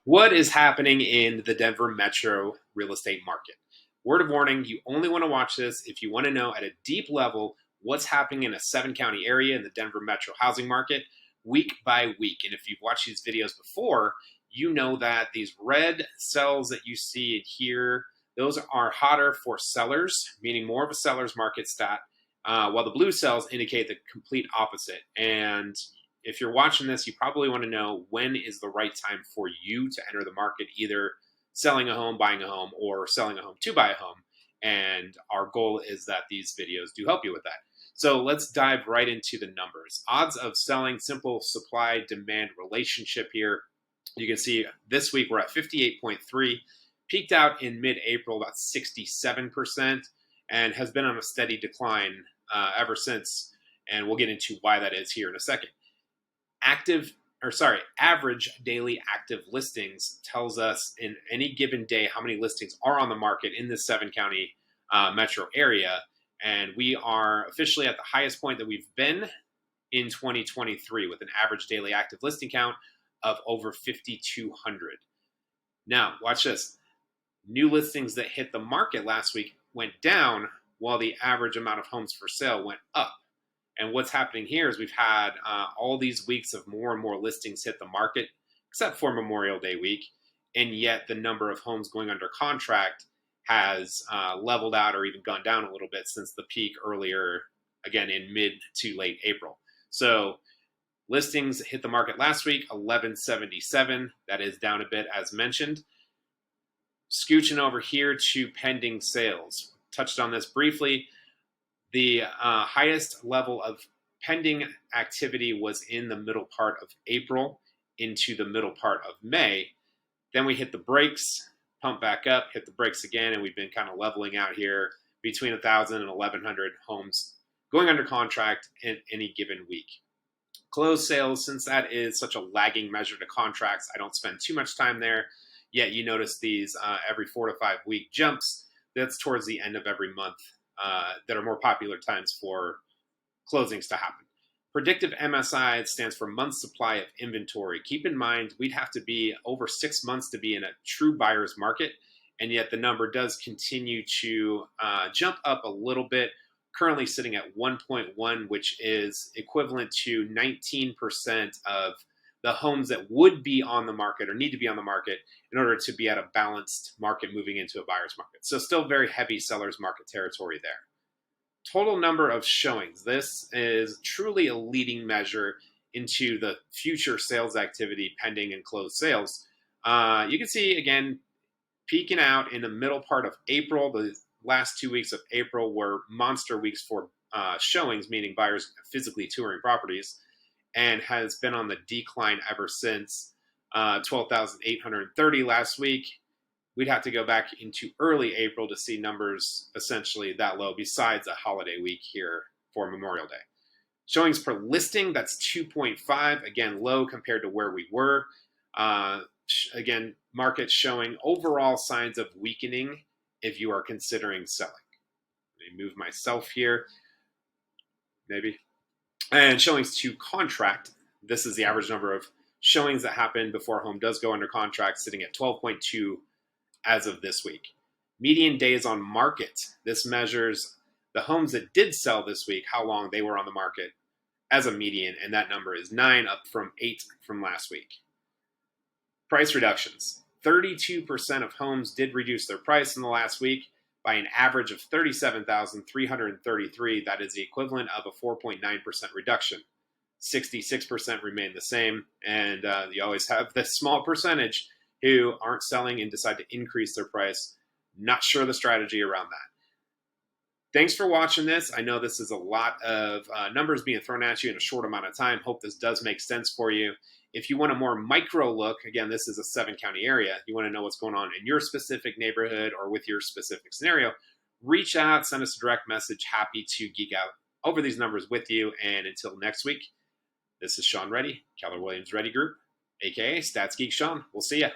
What is happening in the Denver metro real estate market? Word of warning, you only want to watch this if you want to know at a deep level what's happening in a 7 county area in the Denver metro housing market week by week. And if you've watched these videos before, you know that these red cells that you see in here, those are hotter for sellers, meaning more of a seller's market stat, while the blue cells indicate the complete opposite. And if you're watching this, you probably want to know when is the right time for you to enter the market, either selling a home, buying a home, or selling a home to buy a home. And our goal is that these videos do help you with that. So let's dive right into the numbers. Odds of selling, simple supply demand relationship here. You can see this week we're at 58.3, peaked out in mid-April about 67%, and has been on a steady decline ever since. And we'll get into why that is here in a second. Average daily active listings tells us in any given day how many listings are on the market in this 7 county metro area. And we are officially at the highest point that we've been in 2023 with an average daily active listing count of over 5,200. Now, watch this. New listings that hit the market last week went down while the average amount of homes for sale went up. And what's happening here is we've had all these weeks of more and more listings hit the market, except for Memorial Day week. And yet the number of homes going under contract has leveled out or even gone down a little bit since the peak earlier, again, in mid to late April. So listings hit the market last week, 1177. That is down a bit as mentioned. Scooching over here to pending sales. Touched on this briefly. The highest level of pending activity was in the middle part of April into the middle part of May. Then we hit the brakes, pump back up, hit the brakes again, and we've been kind of leveling out here between 1,000 and 1,100 homes going under contract in any given week. Closed sales, since that is such a lagging measure to contracts, I don't spend too much time there. Yet you notice these every 4 to 5 week jumps. That's towards the end of every month. That are more popular times for closings to happen. Predictive MSI stands for month supply of inventory. Keep in mind, we'd have to be over 6 months to be in a true buyer's market, and yet the number does continue to jump up a little bit, currently sitting at 1.1, which is equivalent to 19% of the homes that would be on the market or need to be on the market in order to be at a balanced market moving into a buyer's market. So still very heavy seller's market territory there. Total number of showings. This is truly a leading measure into the future sales activity pending and closed sales. You can see, again, peaking out in the middle part of April. The last 2 weeks of April were monster weeks for showings, meaning buyers physically touring properties, and has been on the decline ever since. 12,830 last week. We'd have to go back into early April to see numbers essentially that low, besides a holiday week here for Memorial Day. Showings per listing, that's 2.5, again, low compared to where we were. Again, market showing overall signs of weakening if you are considering selling. Let me move myself here, maybe. And showings to contract, this is the average number of showings that happen before a home does go under contract, sitting at 12.2 as of this week. Median days on market, this measures the homes that did sell this week, how long they were on the market as a median, and that number is 9, up from 8 from last week. Price reductions. 32% of homes did reduce their price in the last week by an average of $37,333. That is the equivalent of a 4.9% reduction. 66% remain the same, and you always have this small percentage who aren't selling and decide to increase their price. Not sure the strategy around that. Thanks for watching this. I know this is a lot of numbers being thrown at you in a short amount of time. Hope this does make sense for you. If you want a more micro look, again, this is a 7-county area. You want to know what's going on in your specific neighborhood or with your specific scenario, reach out, send us a direct message. Happy to geek out over these numbers with you. And until next week, this is Sean Reddy, Keller Williams Reddy Group, aka Stats Geek Sean. We'll see ya.